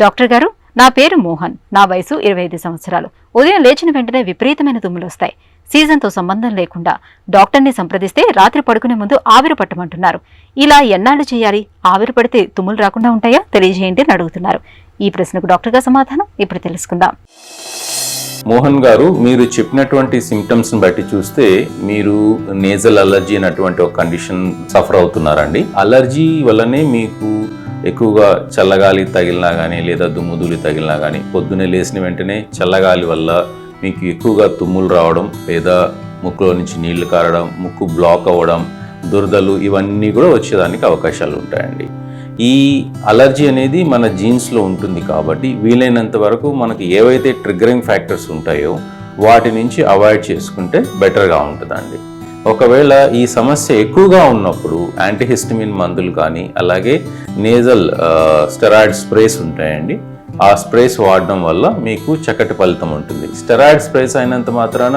Doctor గారు, నా పేరు మోహన్. నా వయసు 25 సంవత్సరాలు. ఉదయం లేచిన వెంటనే విపరీతమైన తుమ్ములు వస్తాయి. సీజన్తో సంబంధం లేకుండా డాక్టర్ని సంప్రదిస్తే రాత్రి పడుకునే ముందు ఆవిరి పట్టమంటున్నారు. ఇలా ఎన్నాళ్ళు చేయాలి? ఆవిరి పడితే తుమ్ములు రాకుండా ఉంటాయా? తెలియజేయండి అని అడుగుతున్నారు. ఈ ప్రశ్నకు డాక్టర్ గారు సమాధానం ఇప్పుడు తెలుసుకుందాం. మోహన్ గారు, మీరు చెప్పినటువంటి సిమ్టమ్స్ బట్టి చూస్తే మీరు నేజల్ అలర్జీ అనేటువంటి ఒక కండిషన్ సఫర్ అవుతున్నారండి. అలర్జీ వల్లనే మీకు ఎక్కువగా చల్లగాలి తగిలినా కానీ లేదా దుమ్ముధూళి తగిలినా కానీ పొద్దున్నే లేచిన వెంటనే చల్లగాలి వల్ల మీకు ఎక్కువగా తుమ్ములు రావడం లేదా ముక్కులో నుంచి నీళ్లు కారడం, ముక్కు బ్లాక్ అవ్వడం, దురదలు ఇవన్నీ కూడా వచ్చేదానికి అవకాశాలు ఉంటాయండి. ఈ అలర్జీ అనేది మన జీన్స్లో ఉంటుంది కాబట్టి వీలైనంత వరకు మనకి ఏవైతే ట్రిగ్గరింగ్ ఫ్యాక్టర్స్ ఉంటాయో వాటి నుంచి అవాయిడ్ చేసుకుంటే బెటర్గా ఉంటుందండి. ఒకవేళ ఈ సమస్య ఎక్కువగా ఉన్నప్పుడు యాంటీహిస్టమిన్ మందులు కానీ అలాగే నేజల్ స్టెరాయిడ్ స్ప్రేస్ ఉంటాయండి. ఆ స్ప్రేస్ వాడడం వల్ల మీకు చక్కటి ఫలితం ఉంటుంది. స్టెరాయిడ్ స్ప్రేస్ అయినంత మాత్రాన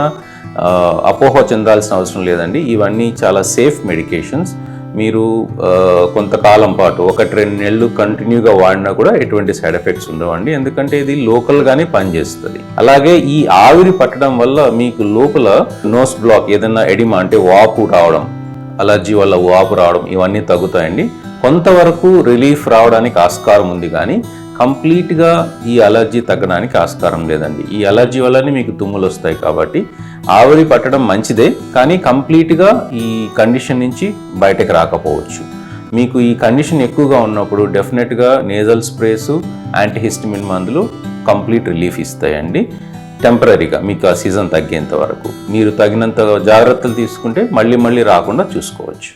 అపోహ చెందాల్సిన అవసరం లేదండి. ఇవన్నీ చాలా సేఫ్ మెడికేషన్స్. మీరు కొంతకాలం పాటు 1-2 నెలలు కంటిన్యూగా వాడినా కూడా ఎటువంటి సైడ్ ఎఫెక్ట్స్ ఉండవండి. ఎందుకంటే ఇది లోకల్గానే పనిచేస్తుంది. అలాగే ఈ ఆవిరి పట్టడం వల్ల మీకు లోపల నోస్ బ్లాక్, ఏదైనా ఎడిమా అంటే వాపు రావడం, అలర్జీ వల్ల వాపు రావడం ఇవన్నీ తగ్గుతాయండి. కొంతవరకు రిలీఫ్ రావడానికి ఆస్కారం ఉంది కానీ కంప్లీట్గా ఈ అలర్జీ తగ్గడానికి ఆస్కారం లేదండి. ఈ అలర్జీ వల్లనే మీకు తుమ్ములు వస్తాయి కాబట్టి ఆవిరి పట్టడం మంచిదే, కానీ కంప్లీట్గా ఈ కండిషన్ నుంచి బయటకు రాకపోవచ్చు. మీకు ఈ కండిషన్ ఎక్కువగా ఉన్నప్పుడు డెఫినెట్గా నేజల్ స్ప్రేసు, యాంటీహిస్టమిన్ మందులు కంప్లీట్ రిలీఫ్ ఇస్తాయండి. టెంపరీగా మీకు ఆ సీజన్ తగ్గేంత వరకు మీరు తగినంత జాగ్రత్తలు తీసుకుంటే మళ్ళీ రాకుండా చూసుకోవచ్చు.